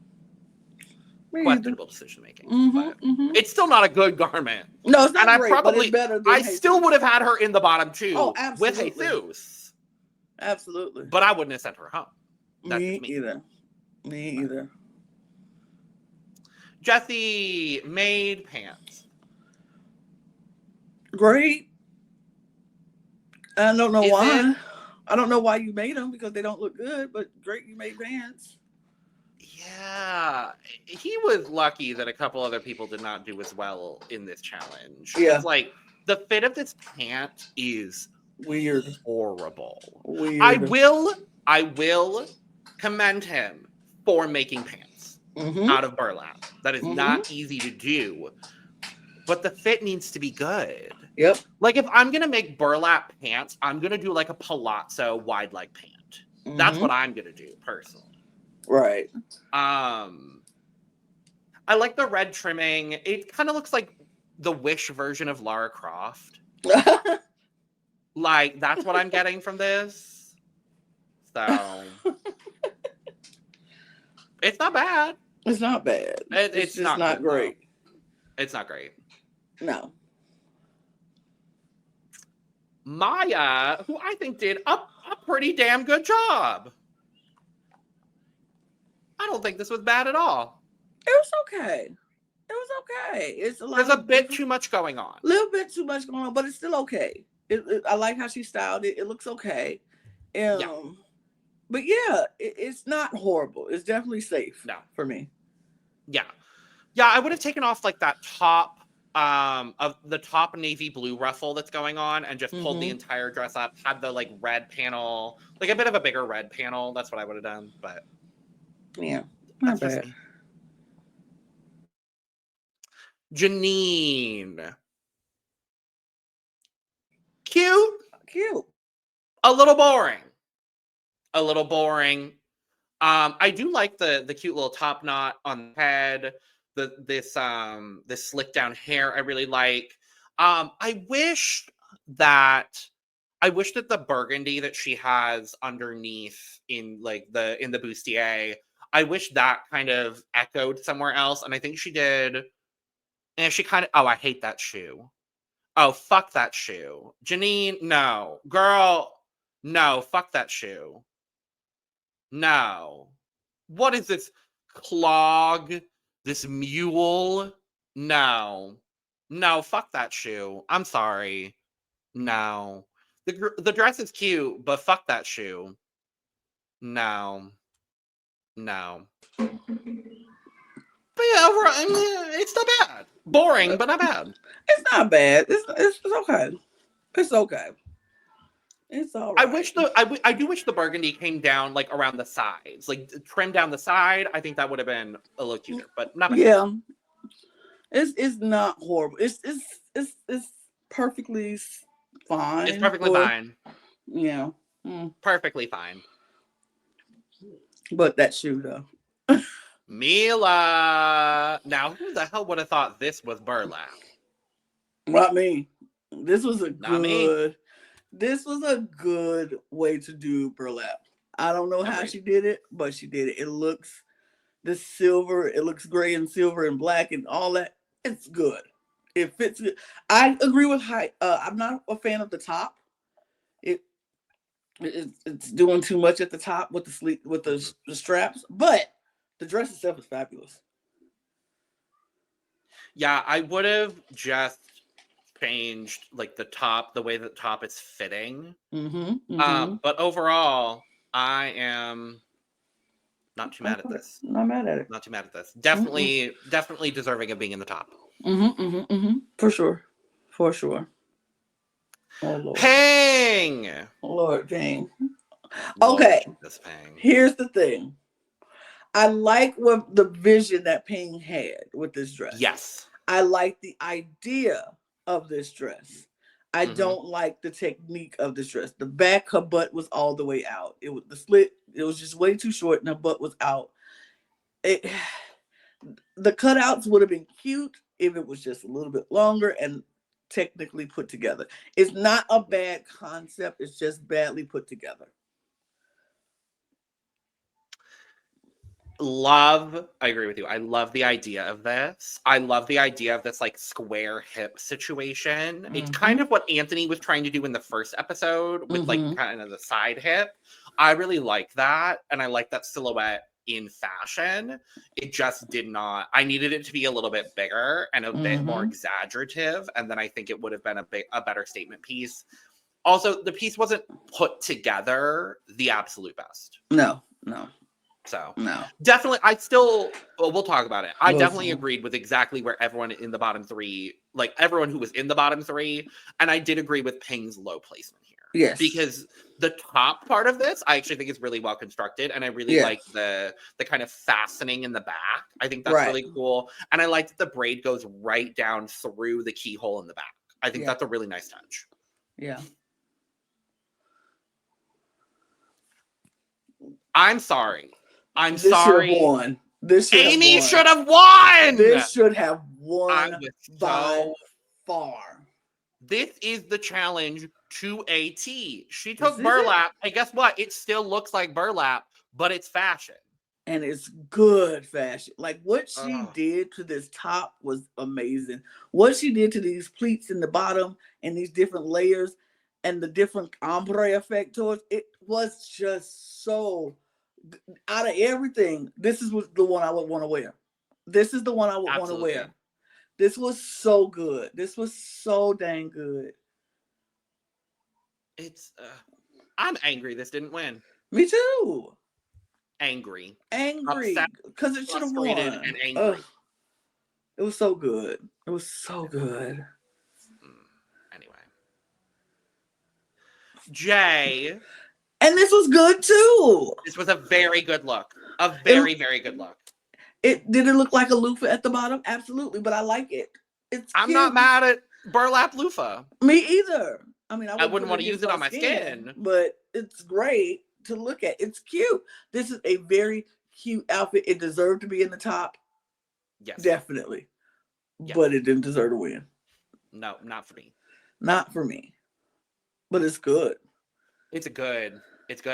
Questionable decision making. But it's still not a good garment. No, it's not and great, but it's better than Jesus. Still would have had her in the bottom two with absolutely. Jesus. Absolutely. But I wouldn't have sent her home. Me either. Jessie made pants. Great. I don't know Is why. it? I don't know why you made them because they don't look good, but great, you made pants. Yeah, he was lucky that a couple other people did not do as well in this challenge. Yeah. It's like the fit of this pant is Weird. horrible. Weird. I will commend him for making pants out of burlap. That is not easy to do, but the fit needs to be good. Yep. Like if I'm gonna make burlap pants, I'm gonna do like a palazzo wide leg pant. That's what I'm gonna do personally. Right. I like the red trimming. It kind of looks like the Wish version of Lara Croft. Like, that's what I'm getting from this. So, it's not bad. It's not bad. It's just not great. It's not great. No. Maya, who I think did a pretty damn good job. I don't think this was bad at all. It was okay. It's There's a bit too much going on. A little bit too much going on, but it's still okay. I like how she styled it. It looks okay. But yeah, it's not horrible. It's definitely safe. No. For me. Yeah. Yeah, I would have taken off like that top of the top navy blue ruffle that's going on and just pulled the entire dress up, had the like red panel, like a bit of a bigger red panel. That's what I would have done, but yeah, not bad. Janine. Cute. A little boring. I do like the cute little top knot on the head. This slick down hair I really like. I wish that the burgundy that she has underneath in the bustier, I wish that kind of echoed somewhere else, and I think she did. And she kind of, I hate that shoe. Oh, fuck that shoe. Janine, no. Girl, no, fuck that shoe. No. What is this clog? This mule? No. No, fuck that shoe. I'm sorry. No. The dress is cute, but fuck that shoe. No. But yeah, overall, it's not bad. Boring, but not bad. It's not bad. It's okay. It's okay. It's all right. I do wish the burgundy came down like around the sides, like trimmed down the side. I think that would have been a little cuter, but not bad. Yeah. It's not horrible. It's perfectly fine. It's perfectly fine. Yeah. Perfectly fine. But that shoe though. Mila. Now, who the hell would have thought this was burlap? Not me. This was a good way to do burlap. I don't know how she did it, but she did it. It looks the silver, it looks gray and silver and black and all that. It's good. It fits good. I agree with I'm not a fan of the top. It's doing too much at the top with the straps, but the dress itself is fabulous. Yeah, I would have just changed like the top, the way the top is fitting. But overall, I am not too mad at this. Not mad at it. Not too mad at this. Definitely deserving of being in the top. For sure. Oh Lord. Pang! Lord Pang. Okay. This Pang. Here's the thing. I like what the vision that Pang had with this dress. Yes. I like the idea of this dress. I don't like the technique of this dress. The back, her butt was all the way out. It was the slit. It was just way too short, and her butt was out. The cutouts would have been cute if it was just a little bit longer and technically put together. It's not a bad concept. It's just badly put together. I agree with you. I love the idea of this. I love the idea of this like square hip situation. It's kind of what Anthony was trying to do in the first episode with like kind of the side hip. I really like that. And I like that silhouette in fashion. It just did not. I needed it to be a little bit bigger and a bit more exaggerative, and then I think it would have been a better statement piece. Also, the piece wasn't put together the absolute best. No. So no. Definitely, we'll talk about it. I definitely agreed with exactly where everyone in the bottom three, like everyone who was in the bottom three, and I did agree with Ping's low placement here. Yes. Because the top part of this, I actually think is really well constructed, and I really like the kind of fastening in the back. I think that's really cool. And I like that the braid goes right down through the keyhole in the back. I think that's a really nice touch. Yeah. I'm sorry. This sorry. Should have won. Amy should have won. This should have won by far. This is the challenge to a T. She took burlap, and guess what? It still looks like burlap, but it's fashion. And it's good fashion. Like what she did to this top was amazing. What she did to these pleats in the bottom and these different layers and the different ombre effect towards it was just so out of everything. This is the one I would want to wear. This is the one I would want to wear. This was so good. This was so dang good. It's I'm angry this didn't win. Me too. Angry because it should have won. And angry. It was so good. It was so good. Anyway, Jay, and this was good too. This was a very good look. A very good look. It did it look like a loofah at the bottom? Absolutely, but I like it. I'm not mad at burlap loofah. Me either. I mean, I wouldn't want to use it on my skin, but it's great to look at. It's cute. This is a very cute outfit. It deserved to be in the top. Yes, definitely. Yes. But it didn't deserve to win. No, not for me. Not for me. But it's good. It's good.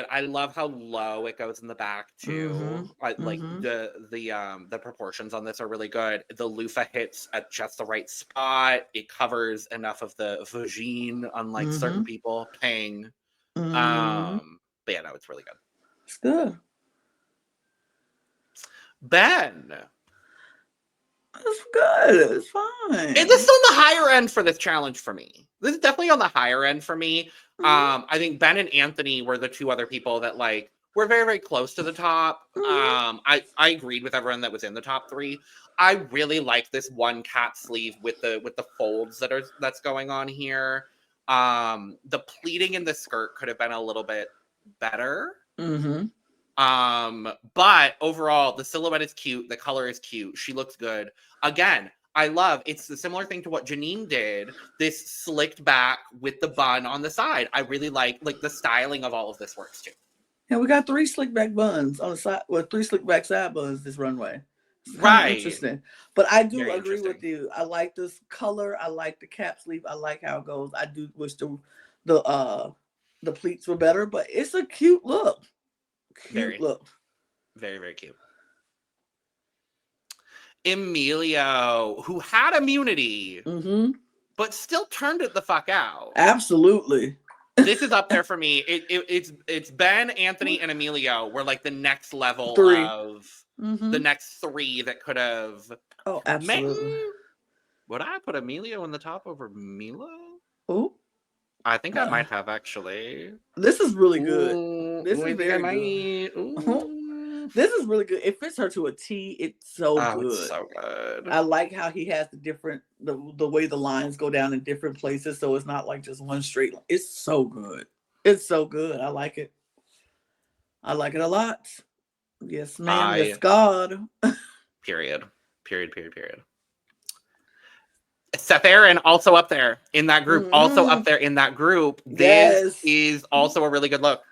I love how low it goes in the back too. Like the proportions on this are really good. The loofah hits at just the right spot. It covers enough of the vagine, unlike certain people. Ping. But yeah, no, it's really good. It's good. Ben. It's good. It's fine. This is on the higher end for this challenge for me. This is definitely on the higher end for me. I think Ben and Anthony were the two other people that were very, very close to the top. I agreed with everyone that was in the top three. I really like this one cap sleeve with the folds that's going on here. The pleating in the skirt could have been a little bit better. But overall, the silhouette is cute. The color is cute. She looks good. Again, it's a similar thing to what Janine did. This slicked back with the bun on the side. I really like the styling of all of this works too. Yeah, we got 3 slick back buns on the side. Well, 3 slick back side buns this runway. Right. Interesting. But I do agree with you. I like this color. I like the cap sleeve. I like how it goes. I do wish the pleats were better, but it's a cute look. Look. Very, very cute. Emilio, who had immunity, but still turned it the fuck out. Absolutely. This is up there for me. It's Ben, Anthony, and Emilio were the next level of the next 3 that could have. Oh, absolutely. Would I put Emilio in the top over Milo? Oh, I think I might have actually. This is really good. This is very good. This is really good. It fits her to a T. It's so good. It's so good. I like how he has the way the lines go down in different places, so it's not just one straight line. It's so good. It's so good. I like it. I like it a lot. Yes, ma'am. Yes, God. Period. Seth Aaron also up there in that group. This is also a really good look.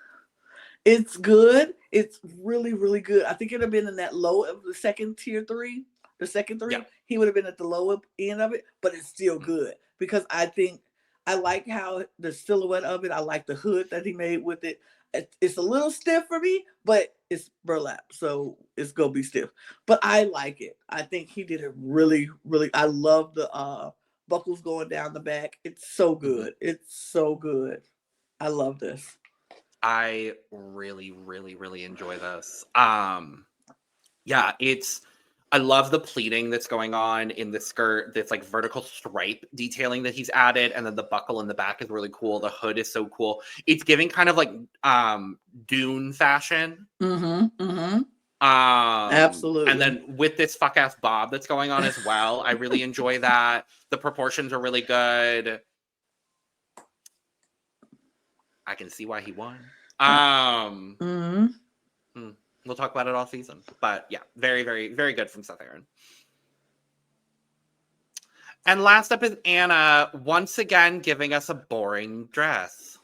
It's good. It's really, really good. I think it would have been in that low of the second tier 3. The second 3, he would have been at the lower end of it, but it's still good because I think I like how the silhouette of it. I like the hood that he made with it. It's a little stiff for me, but it's burlap, so it's gonna be stiff. But I like it. I think he did it really, really. I love the buckles going down the back. It's so good. It's so good. I love this. I really, really, really enjoy this. Yeah, I love the pleating that's going on in the skirt, this like vertical stripe detailing that he's added, and then the buckle in the back is really cool. The hood is so cool. It's giving kind of like Dune fashion. Absolutely. And then with this fuck ass bob that's going on as well, I really enjoy that. The proportions are really good. I can see why he won. We'll talk about it all season. But yeah, very, very, very good from Seth Aaron. And last up is Anna, once again giving us a boring dress.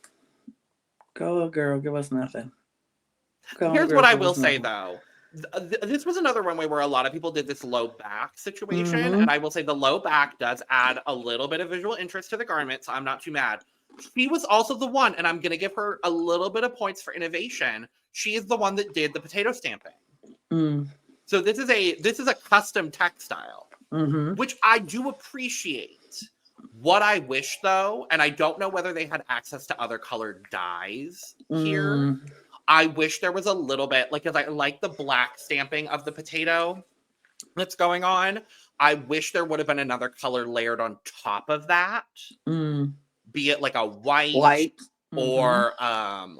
Go, girl, give us nothing. Here's what I will say, though. This was another runway where a lot of people did this low back situation. And I will say the low back does add a little bit of visual interest to the garment, so I'm not too mad. She was also the one, and I'm going to give her a little bit of points for innovation. She is the one that did the potato stamping. So this is a custom textile, which I do appreciate. What I wish, though, and I don't know whether they had access to other colored dyes here. I wish there was a little bit, like, because I like the black stamping of the potato that's going on. I wish there would have been another color layered on top of that. Be it like a white. Or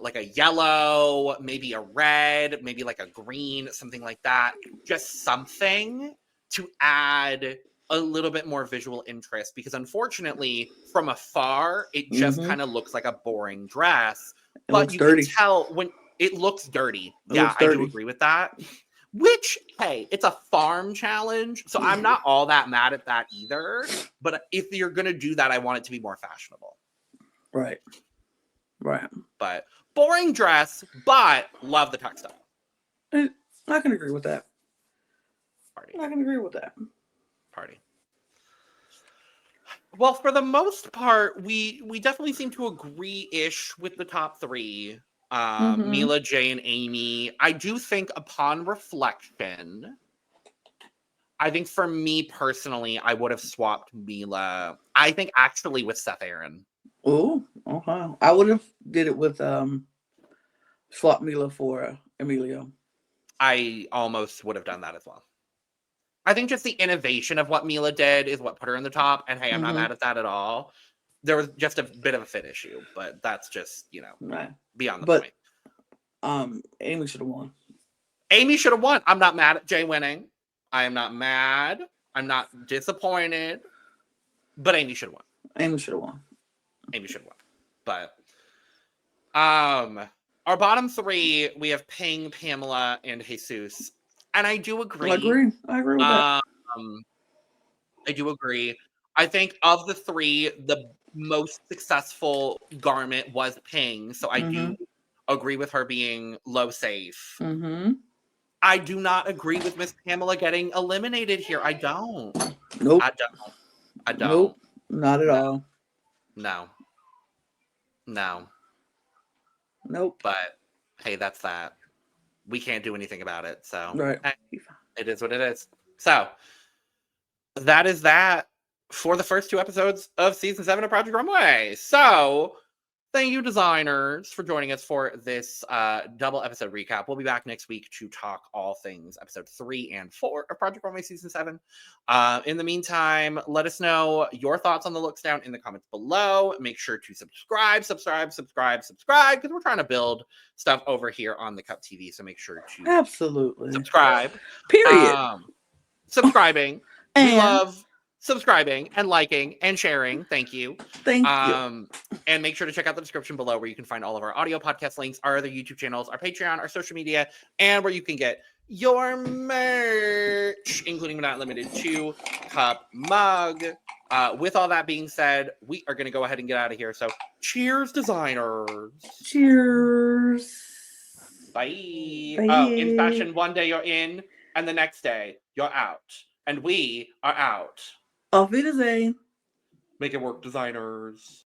like a yellow, maybe a red, maybe like a green, something like that. Just something to add a little bit more visual interest, because unfortunately, from afar, it just kind of looks like a boring dress. But you can tell when it looks dirty. Yeah, I do agree with that. Which, hey, it's a farm challenge, so I'm not all that mad at that either. But if you're going to do that, I want it to be more fashionable. Right. But boring dress, but love the textile. I can agree with that. Party. Well, for the most part, we definitely seem to agree-ish with the top three. Mila, Jay, and Amy. I do think upon reflection, I think for me personally, I would have swapped Mila. I think actually with Seth Aaron. Oh, okay. I would have did it with swap Mila for Emilio. I almost would have done that as well. I think just the innovation of what Mila did is what put her in the top. And hey, I'm not mad at that at all. There was just a bit of a fit issue, but that's just, beyond the point. Amy should have won. I'm not mad at Jay winning. I am not mad. I'm not disappointed. But Amy should have won. But our bottom three, we have Ping, Pamela, and Jesus. And I do agree. I agree with that. I do agree. I think of the three, the most successful garment was Ping. So I do agree with her being low safe. I do not agree with Miss Pamela getting eliminated here. I don't. Nope. I don't. Nope. Not at all. No. Nope. But hey, that's that. We can't do anything about it. So right. It is what it is. So that is that for the first two episodes of season 7 of Project Runway. So thank you, designers, for joining us for this double episode recap. We'll be back next week to talk all things episode 3 and 4 of Project Runway season 7. In the meantime, let us know your thoughts on the looks down in the comments below. Make sure to subscribe, because we're trying to build stuff over here on the Cup TV. So make sure to absolutely subscribe. Period. Subscribing. We love subscribing and liking and sharing. Thank you. Thank you. And make sure to check out the description below where you can find all of our audio podcast links, our other YouTube channels, our Patreon, our social media, and where you can get your merch, including but not limited to cup mug. With all that being said, we are going to go ahead and get out of here. So cheers, designers. Cheers. Bye. Oh, in fashion, one day you're in and the next day you're out. And we are out. Auf Wiedersehen. Make it work, designers.